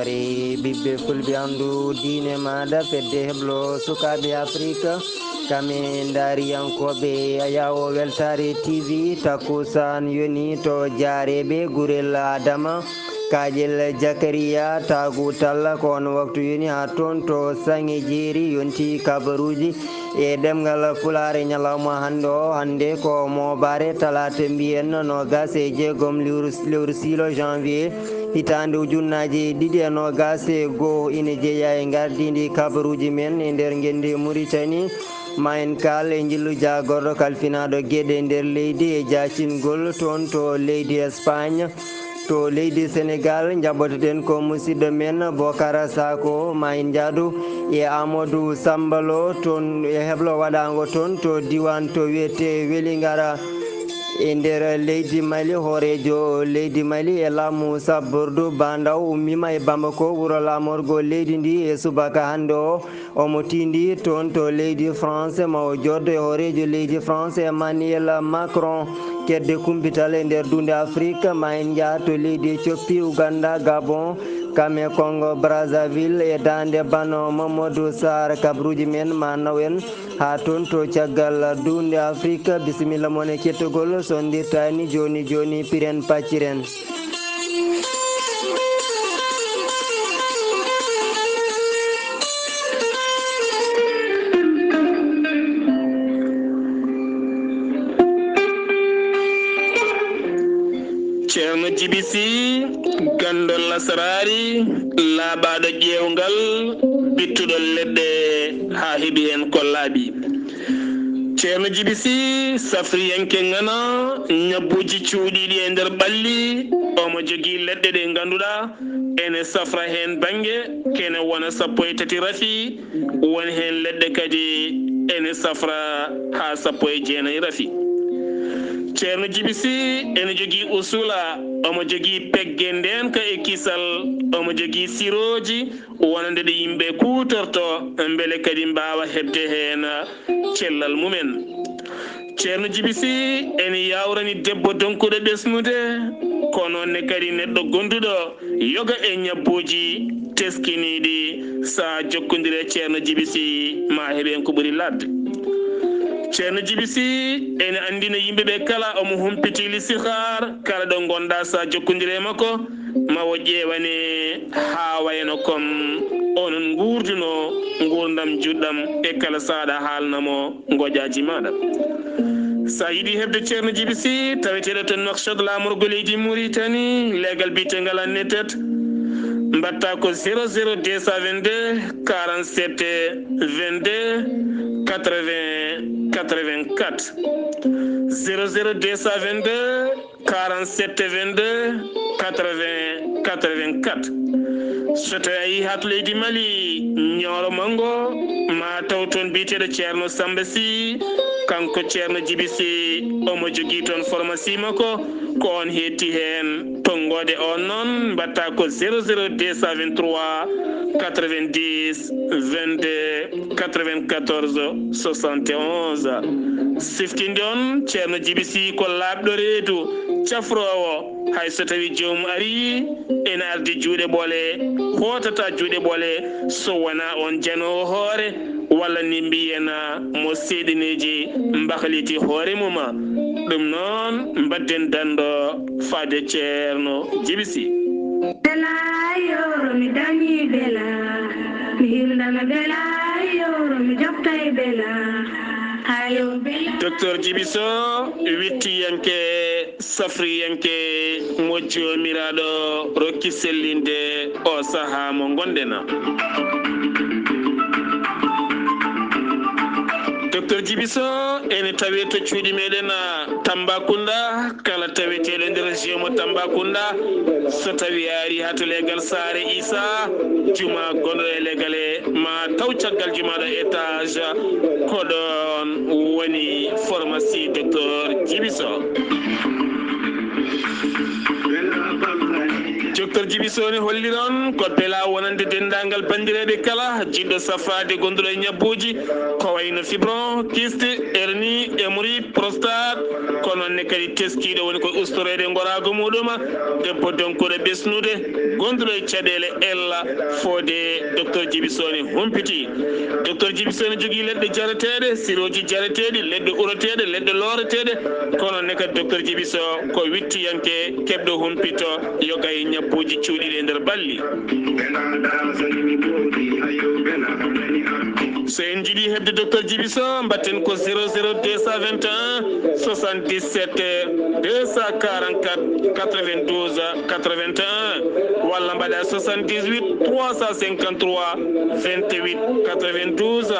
sibare ɓiɓɓe fulɓe andu diine maɗa fedde heblo sukaɓe afrique kame daariyankoɓe ayawo weltare tv takusan yoni to jaareɓe gurel adama kaƴel jakaria tagutal ko on waktu yoni ha toon to sange jeeri yonti kabaruji e ɗemgal fulare ñalawma hande ko mobare talata mbiyen nogas e jeegom lewru silo janvier hitande ujunnaji ɗiɗi e nogas e goho ina jeeya e gardidi kabaruji men e nder guendi Mauritanie ma en kal e jillu jagorɗo kalfinaɗo gueɗe nder leydi e jacingol toon to leydi Espagne to leydi Sénégal jaɓɓotoɗen ko musidɗo men Bocara Sako ma en jaadu e Amadou Sambalo toon e heblo waɗago toon to diwan to wiyete Welingara e nder leydi Mali hoorejo leydi Mali e laamu sabbordu bandaw ummima e Bamako wuuro lamorgo leydi ndi e subaka hande o omo tindi toon to leydi France ma o joddo e hoorejo leydi France Emmanuel Macron kedde kumpital e nder dunde Afrique ma en jaa to leydi Éthiopie Ouganda Gabon kame Congo Brazzaville e dande bano Mamadou Sarr kabruji men ma nawen ha toon to caggal dunde Afrique bisimilla moon e kettogol so dirtani joni piren pacciren. ceerno jibisi gandol lasarari laaɓaɗo ƴewgal bittuɗo leɗɗe ha heeɓi hen ko laaɓi ceerno jibisi safriyanke ngana ñabbuji cuuɗiɗi e nder ɓalli omo jogui leɗɗe ɗe ganduɗa ene safra hen banggue kene wona 13 rafi woni hen leɗɗe kadi ene safra ha 19 rafi ceerno jibisi ene jogui usula omo jogui pegge ndenka e kisal omo jogui siroji wonande ɗe yimɓe kutorto beele kadi mbawa hebde hen cellal mumen ceerno jibisi ene yawrani debbo donkuɗo ɓesnude kono ne kadi neɗɗo gonduɗo yoga e ñabbuji teskiniɗi sa jokkodire ceerno jibisi ma heeɓen ko ɓuuri ladde ceerno jibisi ene andina yimɓeɓe kala omo humpiti listihar kala ɗo gonɗa sa jokkodire makko mawo ƴewane ha wayno comme onon gurduno gurdam juɗɗam e kala saɗa haalnamo goƴaji maɗa sa yiiɗi hebde ceerno jibisi taweteɗo to Nouakchott lamorgo leydi Mauritanie legal bitegal annetet mbatta ko 00 222 47 22 80 84 00 222 47 22 80 84 so tawi a yeehi ha to leydi Mali ñooro mango ma taw toon mbiteɗo ceerno Samba Sy kanko ceerno jibisi omo jogui toon pharmacie makko ko on hetti hen tonggode on noon mbatta ko 00 223 90 22 94 71 siftinde on ceerno jibisi ko laaɓɗo reedu cafrowo hay so tawi jomum ari ene ardi juuɗe ɓoole hotata juuɗe ɓoole so wona on janowo hoore walla ni mbiyena mo seeɗineji mbahliti hoore muma ɗum noon mbadden dando faade ceerno jibisi bela yoro mi dañi bela mi hirnama bela yoro mi joftay bela hayo bela docteur jibiso wittiyanke safriyanke mo jomiraɗo rokki sellinde o saaha mo gondena docteur Djibiso ene tawi to cuuɗi meɗen Tambacounda kala taweteɗo nder région mo Tambacounda so tawi ari ha to legal Saare Issa juma gonɗo e legal e ma taw caggal jumaɗo étage koɗon woni pharmacie docteur Djibiso docteur Djibiso Djiby Sone holli noon ko bela wonande dendagal bandireɓe kala jiɗɗo safade gonduɗo e ñabbuji ko wayno fibron kyste hernie hémorroïde prostate ko nonne kadi teskiɗo woni ko ustorede gorago muɗuma debbo donkuɗo ɓesnude gonduɗo e caɗele ella fode docteur Djiby Sone humpiti. Docteur Djiby Sone jogui leɗɗe jarateɗe siroji jarateɗi leɗɗe uroteɗe leɗɗe loreteɗe kono ne kadi docteur Djiby Sone ko wittiyanke keɓɗo humpito yoga e ñabbuji cuuɗiɗi e nder balli. So en jiiɗi hebde docteur Djiby Sone mbatten ko 00 221 77 244 92 81 walla mbaɗa 78 353 28 92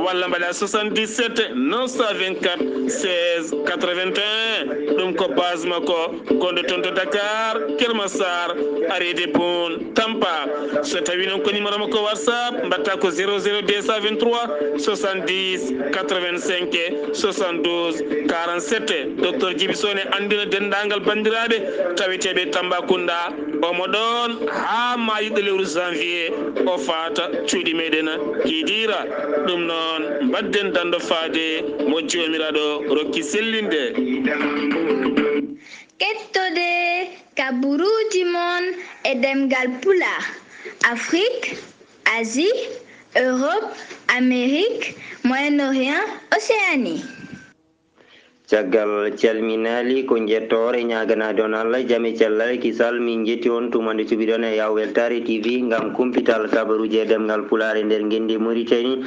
walla mbaɗa 77 924 16 81 ɗum ko base makko gonɗo toon to Dakar Kermassar Arede Boun Tampa. So tawi noon ko numéro makko WhatsApp mbatta ko 00 223 70 85 72 47. Docteur Djiby Sone andina dendagal bandiraɓe taweteɓe Tambacounda omo ɗon ha mayiɗo lewru janvier o fata cuuɗi meɗen Kidira. ɗum noon mbadden dando faade mo jomiraɗo rokki sellinde. Kettode kaburuji mon e demgal pula Afrique, Asie, Europe, Amérique, Moyen-Orient, Océanie. caggal calminali ko jettore ñaganade on Allah jame cellal kisal min jetti on tumande cuɓiɗon e yaw weltare TV ngam kumpital kabaruji e demgal pulare nder gendi Mauritanie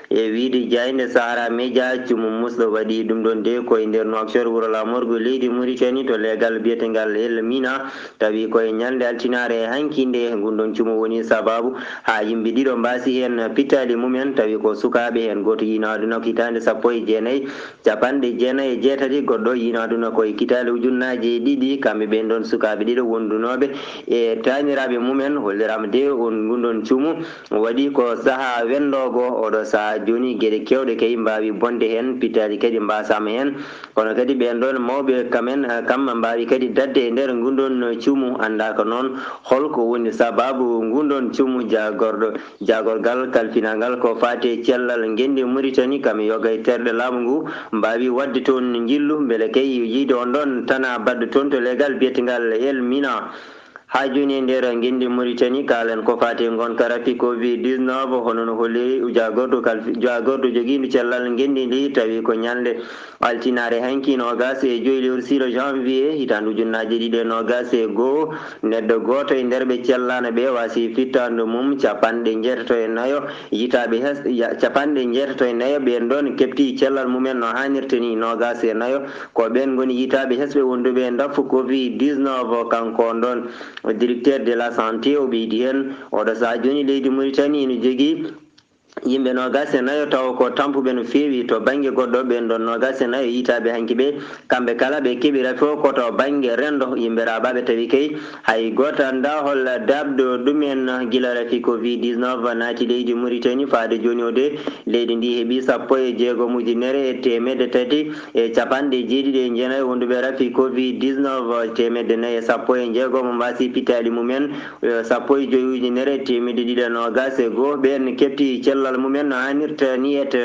e wiide jayde Sahara Média cumu musɗo waɗi ɗum ɗon de koye nder Nouakchott wuuro lamorgo leydi Mauritanie to legal biyetegal El Mina tawi koye ñalde altinare hankinde gunɗon cumu woni sababu ha yimɓe ɗiɗo mbasi hen pittali mumen tawi ko sukaɓe hen goto yinaduna ko hitande 19 capanɗe jeenayyi e jeetati goɗɗo yinaduna koye kitali ujunnaji ɗiɗi kamɓe ɓen ɗon sukaɓe ɗiɗo wondunoɓe e taniraɓe mumen hollirama de on gunɗon cuumu waɗi ko saaha wendogo oɗo saaha joni gueɗe kewɗe kay mbawi bonde hen pittali kadi mbasama hen kono kadi ɓen ɗon mawɓe kamen kamma mbawi kadi dadde e nder gunɗon cuumu andaka noon holko woni sababu gunɗon cuumu jagorgal kalfinagal ko fati cellal gendi Mauritanie kam yoga e terɗe laamu ngu mbawi wadde toon jillu beele kay yiide on ɗon tana badde toon to légal biyetegal El Mina ha joni e nder gendi Mauritanie kalen ko fati gon karapi Covid-19 hono no holli jagordo joguiɗo cellal gendi ndi tawi ko ñalde altinare hanki nogas e joyi lewru 6 janvier hitande ujunnaje ɗiɗi e nogas e goho neɗɗo goto e nder ɓe cellano ɓe wasi fittande mum capanɗe jeetato e nayo yitaɓe capanɗe jeetato e nayo ɓen ɗon kepti cellal mumen no hannirta ni nogas e nayo ko ɓen goni yitaɓe hesɓe wonduɓe ndaffu Covid-19 kanko on ɗon directeur de la santé o ɓeydi hen oɗo saaha joni leydi Mauritanie ene jogui yimɓe nogas e nayo taw ko tampuɓe no feewi to banggue goɗɗo ɓen ɗon nogas e nayo yitaɓe hanki ɓe kamɓe kala ɓe keeɓira fof koto banggue rendo yimɓe raɓaɓe tawi kay hay goto anda holla dabɗo ɗumen guila rafi Covid-19 naati leydi Mauritanie faade joni o de leydi ndi heeɓi 16 ujunere e temedde tati e capanɗe jeeɗiɗi e jeenayyi wonduɓe rafi Covid-19 temedde nayyi e 16 mo mbasi pitali mumen 15 ujunere e temedde ɗiɗi e nogas e goho ɓen kepti cellal mumen no hannirta ni et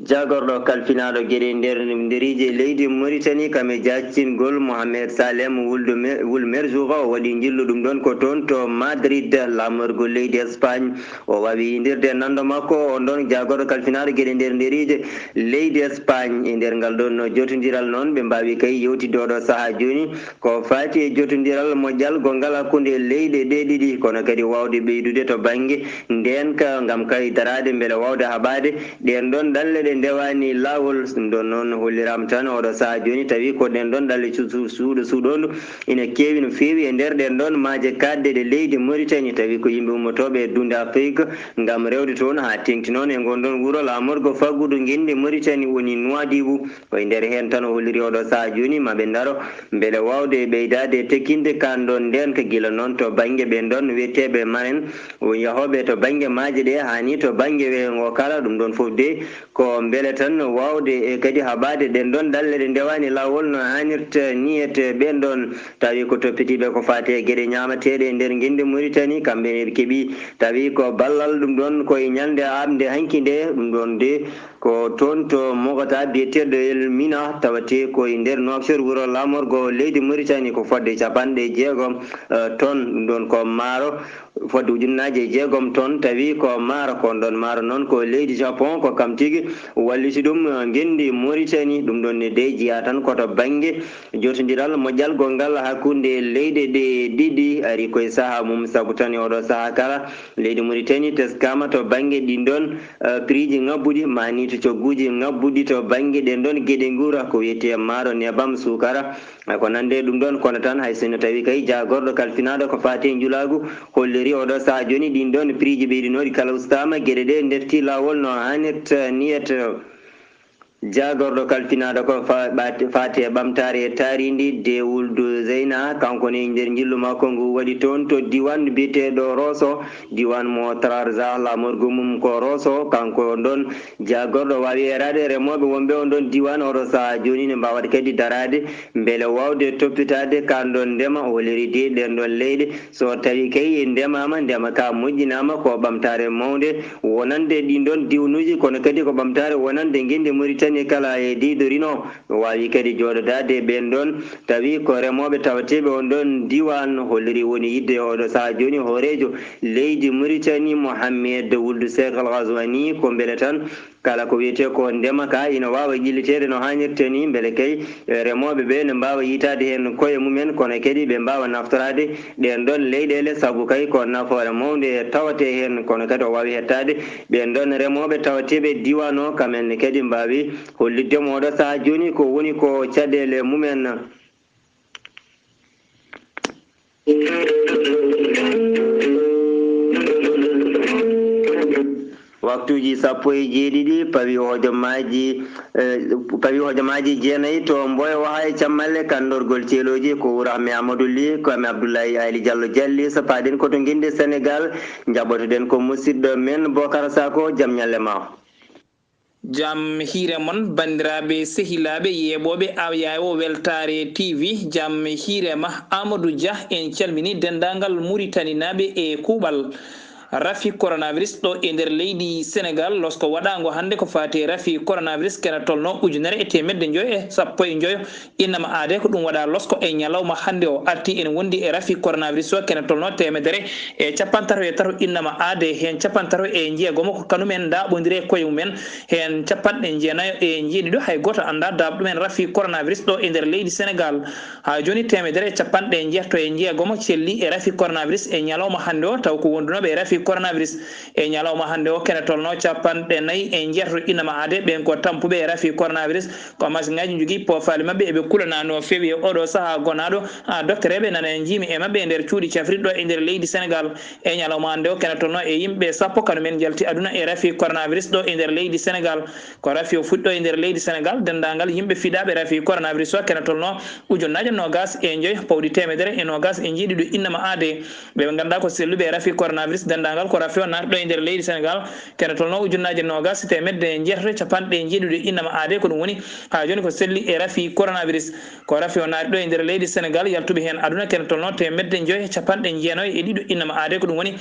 jagorɗo kalfinaɗo gueɗe nder nderiji leydi Mauritanie kame jaccingol Mohamed Salem Wulmerzoug o waɗi jillu ɗum ɗon ko toon to Madrid lamorgo leydi Espagne o wawi yindirde nando makko on ɗon jagorɗo kalfinaɗo gueɗe nder nderiji leydi Espagne e nder ngal ɗon jotodiral noon ɓe mbawi kay yewtide oɗo saaha joni ko fati e jotodiral moƴƴal gongal hakkude leyɗe ɗe ɗiɗi kono kadi wawde ɓeydude to banggue ndenka gam kay darade beele wawde haɓade ɗen ɗon ɗalle ɗe ndewani lawol ɗum ɗon noon hollirama tan oɗo saaha joni tawi ko ɗen ɗon ɗalle suuɗondu ina keewi no feewi e nder ɗen ɗon maaje kadde ɗe leydi Mauritanie tawi ko yimɓe ummotoɓe e dunde Afrique gam rewde toon ha tengti noon e gonɗon wuuro lamorgo faggudu guinde Mauritanie woni Nouadhibou koye nder hen tan o holliri oɗo saaha joni maɓe daro beele wawde ɓeydade tekkinde kanɗon nden ko guila noon to banggue ɓen ɗon wiyteɓe manen yahoɓe to banggue maaje ɗe hani to banggue o kala ɗum ɗon foof de ko ko beele tan wawde e kadi haɓade ɗen ɗon dalle ɗe ndewani lawol no hannirta niyete ɓen ɗon tawi ko toppitiɓe ko fati e gueɗe ñamateɗe e nder guinde Mauritanie kamɓe ne keeɓi tawi ko ballal ɗum ɗon koye ñalde amde hanki nde ɗum ɗon de ko toon to mogata biyeteɗo El Mina tawate koye nder Nouakchott wuuro lamorgo leydi Mauritanie ko fodde 60 tonnes ɗum ɗon ko maaro fodde ujunnaje 6 tonnes tawi ko maaro kon ɗon maaro noon ko leydi Japon ko kam tigui walliti ɗum gendi Mauritanie ɗum ɗon ne de jiya tan koto banggue jotodiral moƴƴal gongal hakkude leyɗe ɗe ɗiɗi ari koye saaha mum saabu tan e oɗo saaha kala leydi Mauritanie teskama to banggue ɗin ɗon prix ji ngabbuɗi mani to cogguji ngabbuɗi to banggue ɗen ɗon gueɗe guura ko wiyete maaro nebam sukara ko nande ɗum ɗon kono tan hay sinno tawi kay jagorɗo kalfinaɗo ko fati e julagu holliri oɗo saaha joni ɗin ɗon prix ji ɓeydinoɗi kala ustama gueɗe ɗe ndetti lawol no hannirta niyata jagorɗo kalfinaɗo ko fati e ɓamtare e taridi de wuldu Zeyna kanko ne nder jillu makko ngu waɗi toon to diwan biyeteɗo Rosso diwan mo Trarza lamorgo mum ko Rosso kanko ɗon jagorɗo wawi erade remoɓe wonɓe on ɗon diwan oɗo saaha joni ne mbawata kadi darade beele wawde toppitade kanɗon ndema holiri de ɗen ɗon leyɗe so tawi kay ndemama ndema ka moƴƴinama ko ɓamtare mawde wonande ɗin ɗon diwnuji kono kadi ko ɓamtare wonande guinde Mauritanie kala e didorino wawi kadi joɗodade ɓen ɗon tawi ko remoɓe tawateɓe on ɗon diwan holliri woni yidde oɗo saaha joni horejo leydi Mauritanie Mohamed Wuld Seck Al Ghazouani ko beele tan kala ko wiyete ko ndema ka ina wawa jillitede no hannirta ni beele kay remoɓe ɓe ne mbawa yitade hen koye mumen kono kadi ɓe mbawa naftorade ɗen ɗon leyɗele saabu kay ko nafoore mawde tawate hen kono kadi o wawi hettade ɓen ɗon remoɓe tawateɓe diwan o kamenne kadi mbawi holliddemo oɗo saaha joni ko woni ko caɗele mumen waktuji 17 pawi hojomaji 9 to Mboyo ha e cammalle kandorgol ceeloji ko wuro Ami Amadou Ly ko Ami Abdoulaye Ali Diallo Dialli so paɗen koto guinde Sénégal jaɓotoɗen ko musidɗo men Bocar Sako jaam ñalle ma jam hiire mon bandiraɓe sehilaɓe yeɓoɓe Yawo Weltare TV jam hiirema Amadou Dia en calmini dendagal Mauritanie naɓe e kuuɓal rafi coronavirus ɗo e nder leydi Sénégal lorsque waɗago hande ko fati rafi coronavirus kena tolno 1,9 innama aade ko ɗum waɗa lorsque e ñalawma hande o arti en wondi e rafi coronavirus o kena tolno 1,3 innama aade hen 36 ko kanumen daɓodiri koye mumen hen 9 e jeeɗiɗo hay goto anda daɓa ɗumen rafi coronavirus ɗo e nder leydi Sénégal ha joni 1,6 celli e rafi coronavirus e ñalawma hande o taw ko wondunoɓe e rafi coronavirus e ñalawma hande o kene tolno 4 innama aade ɓen ko tampuɓe e rafi coronavirus ko machine ngaji jogui pofali mabɓe eɓe kulana no fewi e oɗo saaha gonaɗo docteur eɓe nana en jiimi e mabɓe e nder cuuɗi cafriɗo e nder leydi Sénégal e ñalawma hande o kene tolno e yimɓe 10 kano men jalti aduna e rafi coronavirus ɗo e nder leydi Sénégal ko rafi o fuɗɗo e nder leydi Sénégal dendagal yimɓe fiɗaɓe rafi coronavirus o kene tolno 25 pawɗi 120 e jeeɗiɗo innama aade ɓe ganduɗa ko selluɓe e rafi coronavirus dendagal ko rafi o narɗo e nder leydi Sénégal kene tolno 20 temedde jeetato capanɗe jeeɗiɗo innama aade ko ɗum woni ha joni ko selli e rafi coronavirus ko rafi o naari ɗo e nder leydi Sénégal yaltuɓe hen aduna kene tolno temedde 9 capanɗe jeenayyo e ɗiɗo innama aade ko ɗum woni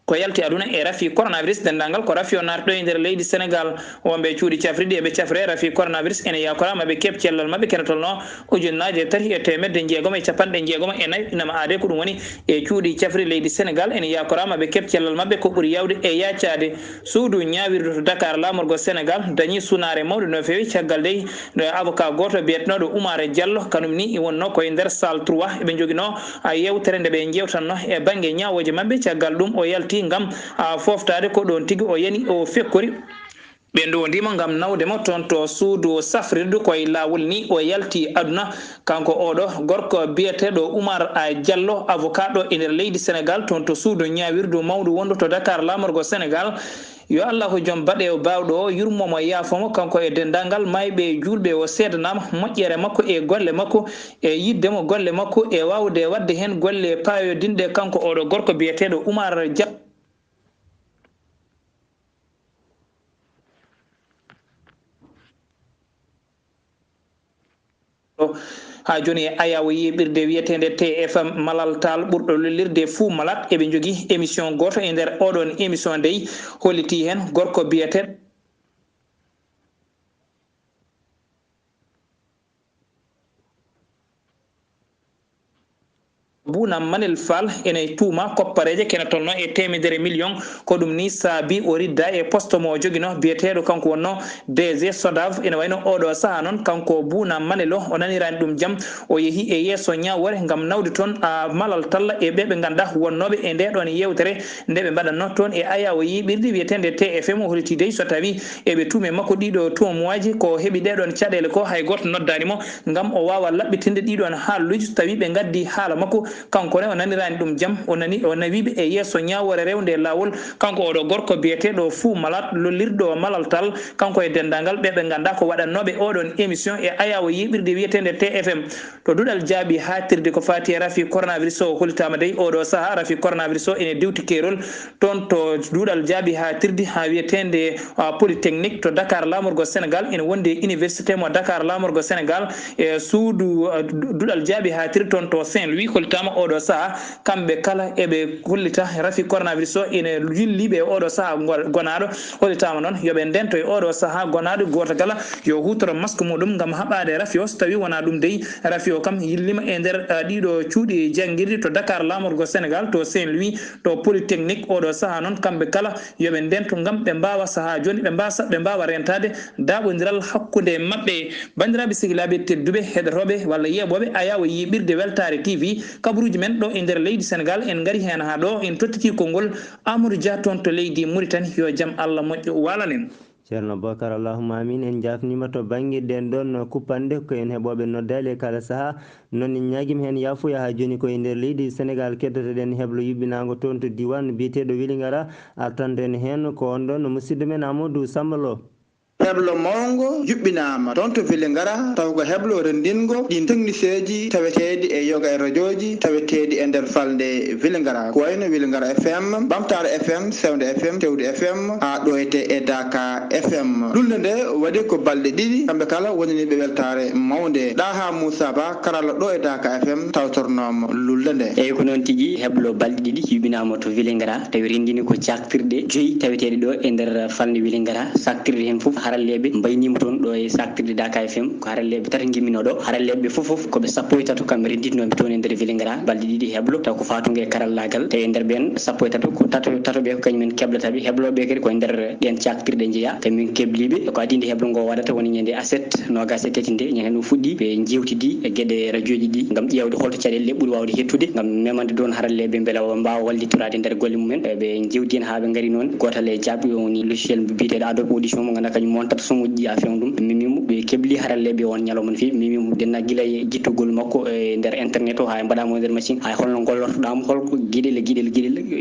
ko yalti aduna e rafi coronavirus dendagal ko rafi o naati ɗo e nder leydi Sénégal wonɓe cuuɗi cafriɗi eɓe cafre rafi coronavirus ene yakorama ɓe keɓ cellal mabɓe kene tolno 3,9 innama aade ko ɗum woni e cuuɗi cafri leydi Sénégal ene yakorama ɓe keɓ cellal mabɓe ko ɓuuri yawde e yaccade suudu ñawirdu to Dakar lamorgo Sénégal dañi sunare mawɗo no fewi caggal dey avocat goto biyetenoɗo Oumar Diallo kanum ni wonno koye nder salle 3 eɓe joguino yewtere nde ɓe jewtanno e banggue ñawoje mabɓe caggal ɗum o yalti ngam foftade ko ɗon tigui o yani o fekkori ɓe ndowdima ngam nawdemo toon to suudu safrirdu koye lawol ni o yalti aduna kanko oɗo gorko biyeteɗo Oumar Diallo avocat ɗo e nder leydi Sénégal toon to suudu ñawirdu mawɗu wondu to Dakar lamorgo Sénégal yo Allah ko joom baɗe o bawɗo o yurmomo yaafomo kanko e dendagal mayɓe julɓe o seedanama moƴƴere makko e golle makko e yiddemo golle makko e wawde wadde hen golle payodinɗe kanko oɗo gorko biyeteɗo Oumar Diallo ha joni ayawo yiɓirde wiyetede TFM malal tal ɓurɗo lollirde fuu malat eɓe jogui émission goto e nder oɗon émission dey holliti hen gorko biyeteɗo Bouna Manel Fall ene tuuma koppareje kene tolno e temedere million ko ɗum ni saabi o ridda e poste mo joguino biyeteɗo kanko wonno DG SODAV ene wayno oɗo saaha noon kanko Bouna Manel o nanirani ɗum jaam o yeehi e yesso ñawore gam nawde toon malal talla e ɓeɓe ganduɗa wonnoɓe e nde ɗon yewtere nde ɓe mbaɗatno toon e ayawo yiɓirde wiyetede TFM o hollitide so tawi eɓe tuumi makko ɗiɗo tuumuwaji ko heeɓi ɗeɗon caɗele ko hay goto noddanimo gam o wawa laɓɓitinde ɗiɗon haaluji tawi ɓe gaddi haala makko kanko ne o nanirani ɗum jaam o nawiɓe e yesso ñawore rewde lawol kanko oɗo gorko biyeteɗo fuu malat lollirɗo malal tal kanko e dendagal ɓeɓe ganduɗa ko waɗannoɓe oɗon émission e ayawo yiɓirde wiyetede TFM to duɗal jaaɓi hatirde ko fati e rafi coronavirus o hollitama dey oɗo saaha rafi coronavirus o ene diwti keerol toon to duɗal jaaɓi hatirde ha wiyetede polytechnique to Dakar lamorgo Sénégal ene wonde université mo Dakar lamorgo Sénégal e suudu duɗal jaaɓi hatirde toon to Saint-Louis hollitama oɗo saaha kamɓe kala eɓe hollita rafi coronavirus o ene yilliɓe oɗo saaha gonaɗo hollitama noon yooɓe ndento e oɗo saaha gonaɗo goto kala yo hutoro masque muɗum gam haɓade rafi o so tawi wona ɗum dey rafi o kam yillima e nder ɗiɗo cuuɗi janguirɗi to Dakar lamorgo Sénégal to Saint-Louis to polytechnique oɗo saaha noon kamɓe kala yooɓe ndento gam ɓe mbawa saaha joni ɓe mbawa rentade daɓodiral hakkude mabɓe bandiraɓe sigilaɓe tedduɓe heɗotoɓe walla yeɓoɓe ayawo yiɓirde Weltare TV kabaruji men ɗo e nder leydi Sénégal en gari hen ha ɗo en tottiti konngol Amadou Dia toon to leydi Mauritanie yo jaam Allah moƴƴo walanen ceerno Bocar allahumma amin en jafnima to banggue ɗen ɗon kuppande ko en heeɓoɓe noddali e kala saaha noon en ñaguima hen yafuya ha joni koye nder leydi Sénégal keddotoɗen heblo yuɓɓinago toon to diwan biyeteɗo Vélingara artanten hen ko on ɗon musidɗo men Amadou Samba Lo heblo mawngo juɓɓinama toon to Vélingara taw ko heblo rendingo ɗin technicien ji taweteɗi e yoga e radio ji taweteɗi e nder falde Vélingara ko wayno Vélingara FM Bamtare FM Sewnde FM Tewde FM ha ɗoyete e Daka FM lulde nde waɗi ko balɗe ɗiɗi kamɓe kala wonaniɓe weltare mawde ɗaha Moussa Ba karalla ɗo e Daka FM tawtornoma lulde nde eyyi ko noon tigui heblo balɗe ɗiɗi yuɓɓinama to Vélingara tawi rendini ko caktirɗe joyyi taweteɗe ɗo e nder falde Vélingara saktirɗe hen foof haralleɓe mbaynima toon ɗo e saktirde Daka FM ko haralleɓe tati guimmino ɗo haralleɓe foof koɓe sappo e tato kamɓe redditinoɓe toon e nder Vélingara balɗe ɗiɗi heblo taw ko fatugue e karallagal tawi e nder ɓen sappo e tato ko tatoɓe ko kañumen keblataɓe hebloɓe kadi koye nder ɗen caktirɗe jeeya tawi min kebliɓe ko adinde heblo ngo waɗata woni ñande aset nogas e tati nde ñanden ɗum fuɗɗi ɓe jewtidi e gueɗe radio ji ɗi gam ƴewde holto caɗele ɓuuri wawde hettude gam memande doon haralleɓe beela mbawa wallitorade nder golle mumen ɓe jewti hen ha ɓe gaari noon gotal e jabɓe woni logiciel biteɗo Adobe Audition mo ganduɗa kañum montata somuji a fewn ɗum mimimo ɓe kebli haralleɓe on ñalawma no fewi mimimo denna guila e guittogol makko e nder internet o ha mbaɗamo nder machine hay holno gollortoɗamo holko gueɗel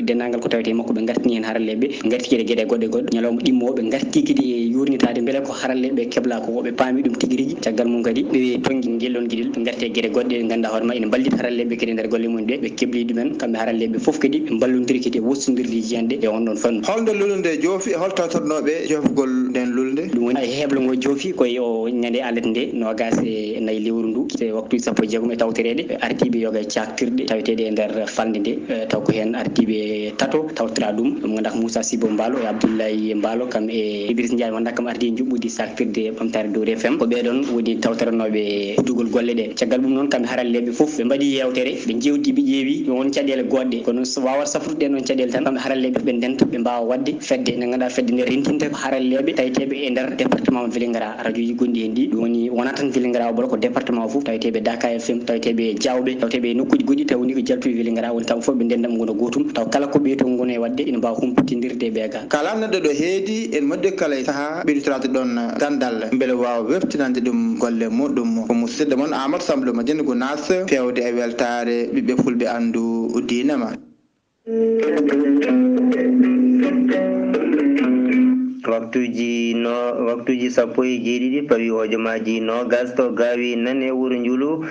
dennagal ko tawete makko ɓe gartini hen haralleɓe gartikede gueɗe goɗɗe ñalawma ɗimmo ɓe garti kadi e yurnitade beele ko haralleɓe kebla ko ɓe paami ɗum tigui rigui caggal mum kadi ɓe tonggui guellon gueɗel ɓe garti e gueɗe goɗɗe ɗe ganduɗa hoorema ene ballit haralleɓe kadi nder golle mumen ɓe kebli ɗumen kamɓe haralleɓe foof kadi ɓe ballodiri kadi e wossodirliji hande e on ɗon fannu holde lulde joofi e hol tawtornoɓe joofgol nden lulde ɗum woni heblo ngo joofi koye o ñande alet nde nogas e nayyi lewru ndu te waktuji sappo e jeegom e tawtereɗe artiɓe yoga e caktirɗe taweteɗe e nder falde nde taw ko hen artiɓe tato tawtira ɗum ganduɗa ko Moussa Sibo Mbalo e Abdoulaye Mbalo kam e Idriss Ndiaye wonda kam ardi e juɓɓudi saktirde Bamtare Dóor FM ko ɓeɗon woni tawtoranoɓe uddugol golle ɗe caggal ɗum noon kamɓe haralleɓe foof ɓe mbaɗi yewtere ɓe jewti ɓe ƴeewi won caɗele goɗɗe kono wawat safrude ɗen ɗon caɗele tan kamɓe haralleɓe ɓe ndenta ɓe mbawa wadde fedde nde ganduɗa fedde nde rentinta haralleɓe taweteɓe e nder département Vélingara radio ji gonɗi hen ɗi ɗum woni wona tan Vélingara o bolo ko département foof taweteɓe Daka FM taweteɓe Diawɓe taweteɓe e nokkuji goɗɗi taw woni ko jaltuɓe Vélingara woni kamɓe foof ɓe ndendam gono gotum taw kala ko ɓeyto gono e wadde ina mbawa humpitidirde ɓeegal kala neɗɗo ɗo heedi en moƴƴi kala e saaha ɓeyditorade ɗon gandal beele wawa webtinande ɗum golle muɗum ko musidɗo moon Amadou Samba mo jenni Gounass fewde e weltare ɓiɓɓe fulɓe andu diinema waktuji sappo e jeeɗiɗi pawi hojomaji nogas to gawi nane wuuro Njulu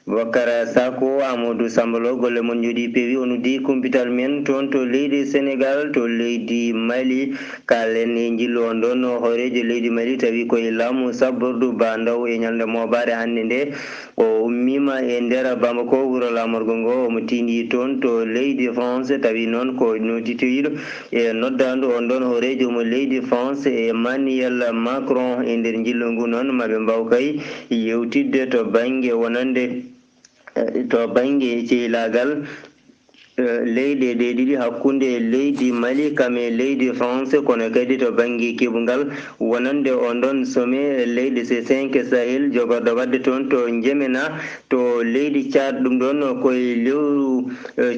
Bakara Sako Amadou Sambalo golle mon jodi pewi onudi kumpital men toon to leydi Sénégal to leydi Mali kalen e jillu on ɗon horejo leydi Mali tawi koye laamu sabbordu bandaw e ñalde mobare hannde nde o ummima e nder Bamako wuro lamorgo ngo omo tindi toon to leydi France tawi noon ko notitoyiɗo e noddandu on ɗon horejo mo leydi France e Emmanuel Macron e nder jillu ngu noon maɓe mbaw kay yewtidde to banggue wonande to banggue cehilagal leyɗe ɗe ɗiɗi hakkunde leydi Mali kame leydi France kono kadi to banggue keɓugal wonande on ɗon sommet leydi C5 Sahel jogorɗo wadde toon to Jemena to leydi Tchad ɗum ɗon koye lewru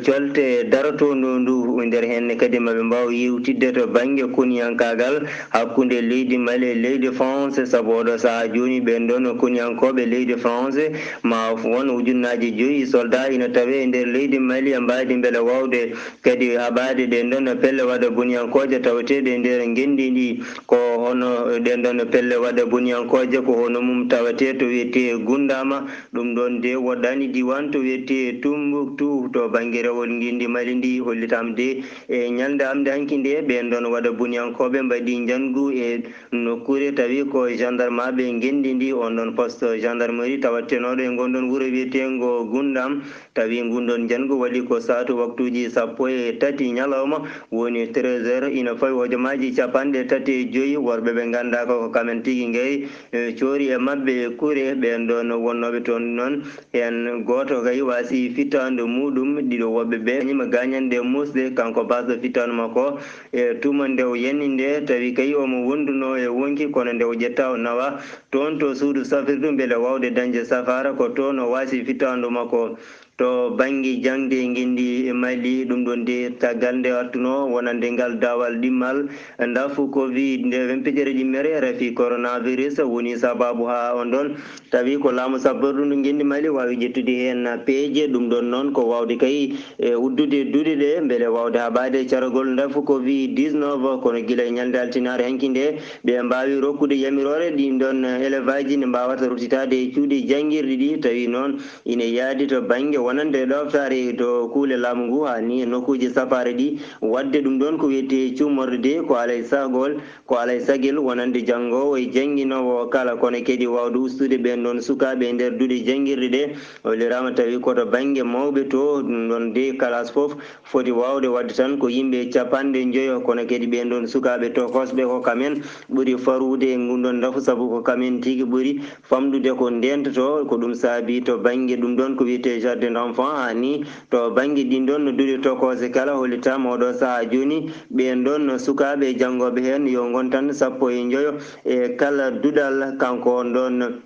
colte darotono ndu nder henne kadi maɓe mbawa yewtidde to banggue koniyankagal hakkunde leydi Mali e leydi France saabu oɗo saaha joni ɓen ɗon koniyankoɓe leydi France ma won ujunnaji 5 soldat ina tawe e nder leydi Mali e mbadi beele wawde kadi haɓade ɗen ɗon pelle waɗa boniyankoje tawateɗe nder gendi ndi ko hono ɗen ɗon pelle waɗa boniyankoje ko hono mum tawate to wiyete Gundama ɗum ɗon de woɗɗani diwan to wiyete Tombouctou to banggue rewol gindi Mali ndi hollitama de e ñalde amde hanki nde ɓen ɗon waɗa boniyankoɓe mbaɗi jangu e nokkure tawi ko gendarme aɓe gendi ndi on ɗon poste gendarmerie tawattenoɗo e gonɗon wuuro wiyetengo Gundam tawi gundon jangu waɗi ko satu waktuji 13 ñalawma woni 13h ina fawi hojomaji 35 worɓe ɓe ganda ko kamen tigui gay coori e mabɓe kuure ɓen ɗon wonnoɓe toon noon hen goto kay wasi fittande muɗum ɗiɗo woɓɓe ɓe ñima gañande musde kanko baso fittande makko e tuma nde o yenni nde tawi kay omo wonduno e wonki kono nde o ƴetta o nawa toon to suudu safirdu beele wawde dañde safara ko toon o wasi fittande makko to banggue jangde guendi e Mali ɗum ɗon de taggal nde wattuno wonande ngal dawal ɗimmal dafu covid nde wempejere ɗimmere rafi coronavirus woni sababu ha on ɗon tawi ko laamu sabbordu ndu guendi Mali wawi ƴettude hen peeje ɗum ɗon noon ko wawde kay e uddude duuɗe ɗe beele wawde haɓade caragol dafu covid 19 kono guila e ñalde altinare hanki nde ɓe mbawi rokkude yamirore ɗin ɗon élève ji ne mbawata ruttitade e cuuɗi janguirɗi ɗi tawi noon ina yaadi to banggue wonande ɗoftare to kuule laamu ngu ha ni nokkuji safare ɗi wadde ɗum ɗon ko wiyete cummorde de ko alay sagol ko alay saguel wonande janggowo e jangguinowo kala kono kadi wawde ustude ɓen ɗon sukaɓe e nder duuɗe janguirɗe ɗe hollirama tawi koto banggue mawɓe to ɗum ɗon de classe foof foti wawde wadde tan ko yimɓe 50 kono kadi ɓen ɗon sukaɓe to hosɓe ko kamen ɓuuri farude e gundon dafu saabu ko kamen tigui ɓuuri famɗude ko ndentoto ko ɗum saabi to banggue ɗum ɗon ko wiyete jardin d'enfant hani to banggue ɗin ɗon no duuɗe tokose kala hollitama oɗo saaha joni ɓen ɗon sukaɓe janggoɓe hen yo gon tan 15 e kala duɗal kanko on ɗon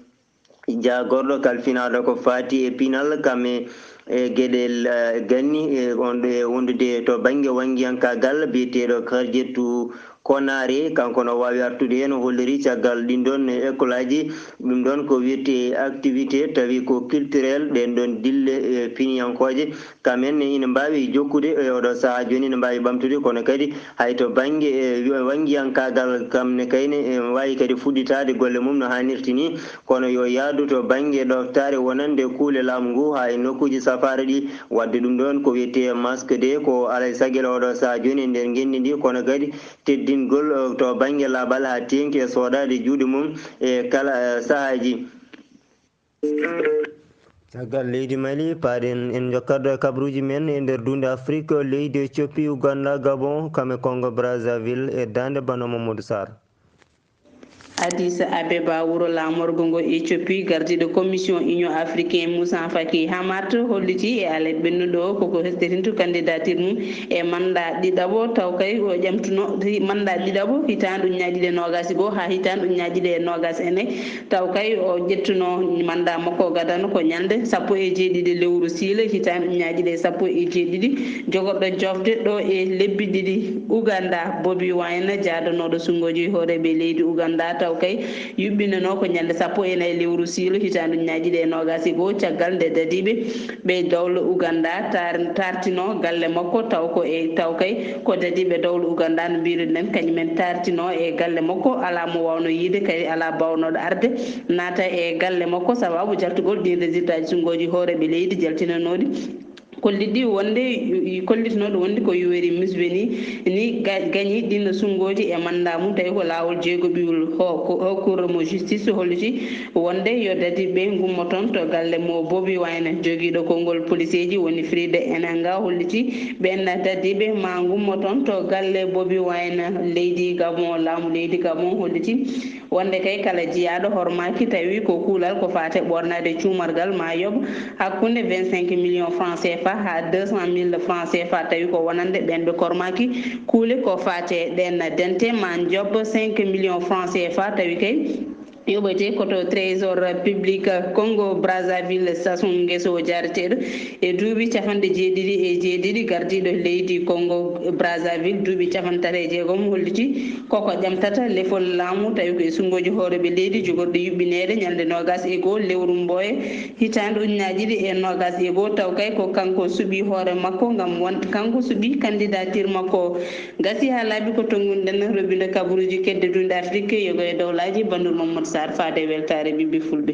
jagorɗo kalfinaɗo ko fati e pinal kame e gueɗel ganni e on ɗo e wondude to banggue wangiyankagal biyeteɗo Karjetou Konare kanko no wawi artude hen holliri caggal ɗin ɗon école aji ɗum ɗon ko wiyete activité tawi ko culturel ɗen ɗon dille e finiyankoje kamen ina mbawi jokkude e oɗo saaha joni ne mbawi ɓamtude kono kadi hayto banggue e wangiyankagal kamne kayne wawi kadi fuɗɗitade golle mum no hannirti ni kono yo yaadu to banggue ɗoftare wonande kuule laamu ngu ha e nokkuji safare ɗi wadde ɗum ɗon ko wiyete masque de ko alay saguel oɗo saaha joni e nder gendi ndi kono kadi teddingol to banggue laaɓal ha tengti e soodade juuɗe mum e kala saahaji caggal leydi Mali paaɗen en jokkarɗo e kabruji men e nder dunde Afrique leydi Éthiopie Ouganda Gabon kame Congo Brazzaville e dande bano Mamadou Sarr Addis Abeba wuro lamorgo ngo Éthiopie gardiɗo commission union africain Moussa Faki Hamat holliti e alet ɓennuɗo koko hettirinto candidature mum e mandat ɗiɗaɓo taw kay o ƴamtuno mandat ɗiɗaɓo hitanɗu ñaɗiɗe nogas goo ha hitanɗu ñaɗiɗe nogas ene taw kay o ƴettuno mandat makko gadano ko ñalde 17 lewru siile hitanɗu ñaɗiɗe 17 jogorɗo jofde ɗo e lebbi ɗiɗi Ouganda Bobi Wine jadanoɗo sungoji hooreɓe leydi Ouganda taw kay yuɓɓinano ko ñande 14 lewru siilo hitandu ñaaji nogas e goo caggal nde dadiɓe ɓe dawlo Uganda tartino galle makko taw kay ko dadiɓe dawlo Uganda no mbiruɗen kañumen tartino e galle makko ala mo wawno yiide kadi ala bawnoɗo arde naata e galle makko sababu jaltugol ɗin résultat ji sungoji hooreɓe leydi jaltinanoɗi kollitinoɗo wonde ko yoweri musbeni ni gañi ɗinno sungoji e manda mum tawi ko lawol jeegoɓiwol cour mo justice holliti wonde yo dadi ɓe gummo toon to galle mo Bobi Wine joguiɗo konngol police ji woni Fride Enanga holliti ɓen dadiɓe ma gummo toon to galle Bobi Wine leydi Gabon laamu leydi Gabon holliti wonde kay kala jiyaɗo hormaki tawi ko kuulal ko fate ɓornade cuumargal ma yooɓ hakkude 25 millions francs CFA ha 200 000 francs CFA tawi ko wonande ɓen ɓe kormaki kuule ko fate ɗen dente ma job 5 millions francs CFA tawi kay yoɓete koto trésor public Congo Brazzaville station gueso jareteɗo e duuɓi 97 gardiɗo leydi Congo Brazzaville duuɓi 36 holliti koko ƴamtata lefol laamu tawi koye sungoji hooreɓe leydi jogorɗo yuɓɓinede ñande nogas e goo lewru Mboye hitande ujunaje ɗiɗi e nogas e goo taw kay ko kanko suuɓi hoore makko gam wonde kanko suuɓi candidature makko gasi ha laaɓi ko tonguɗen robindo kabaruji kedde dunde Afrique yogo e dowlaji Bandoul Mamadou Sarr faade weltare ɓiɓɓe fulɓe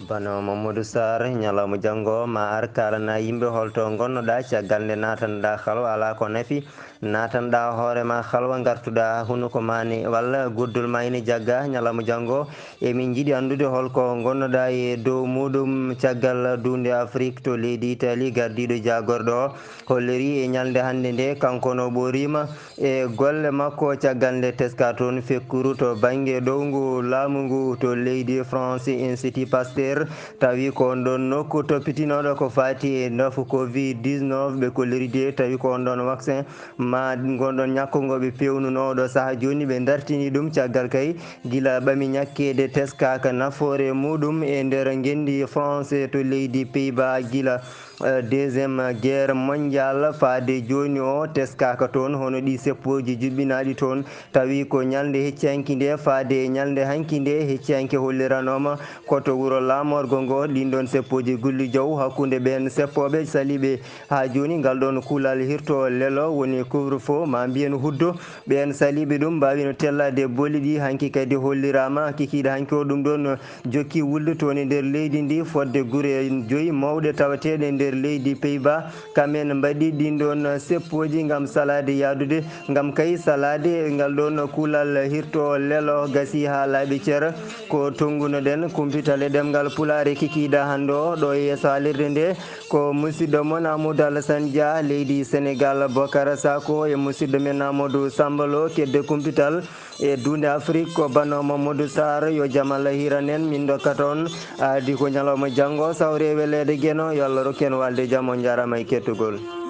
bano Mamadou Sarr ñalawma janggo ma ar kalana yimɓe holto gonnoɗa caggal nde natanɗa halwa ala ko nafi natanɗa hoorema halwa gartuɗa hunuko mani walla guddol ma ine jagga ñalawma janggo emin jiiɗi andude holko gonnoɗa e dow muɗum caggal dunde Afrique to leydi Italie gardiɗo jagorɗo o holliri e ñalde hande nde kanko no ɓorima e golle makko caggal nde teska toon fekkuru to banggue ɗowngu laamu ngu to leydi France Institut Pasteur tawi ko on ɗon nokku toppitinoɗo ko fati e nafu Covid-19 ɓe kolliride tawi ko on ɗon vaccin ma gonɗon ñakkogoɓe pewnunoɗo saaha joni ɓe dartini ɗum caggal kay guila ɓami ñakkede teskaka nafoore muɗum e nder gendi France to leydi Pays-Bas guila deuxiéme guerre mondial faade joni o teskaka toon hono ɗi seppoji juɓɓinaɗi toon tawi ko ñalde heccanki nde faade ñalde hanki nde heccanki holliranoma koto wuuro lamorgo ngo ɗin ɗon seppoji gulli jaw hakkude ɓen seppoɓe saliɓe ha joni ngal ɗon kuulal hirto lelo woni couvre-feu ma mbiyen huddo ɓen saliɓe ɗum mbawino tellade bolli ɗi hanki kadi hollirama kikiɗe hanki o ɗum ɗon jokki wulde toon e nder leydi ndi fodde guure 5 mawɗe tawateɗe nder leydi Pays-Bas kamen mbaɗi ɗin ɗon seppoji gam salade yadude gam kay salade ngal ɗon kuulal hirto lelo gasi ha laaɓi ceera ko tongunoɗen kumpital e ɗemgal pulare kikiɗa hande o ɗo yeeso halirde nde ko musidɗo moon Amadou Alassane Dia leydi Sénégal Bocar Sako e musidɗo men Amadou Sambalo kedde kumpital e dunde Afrique ko bano Mamadou Sarr yo jaam Allah hiranen min dokkata on adi ko ñalawma janggo sawre welede gueno yo Allah rokken walde jaam on jarama e kettugol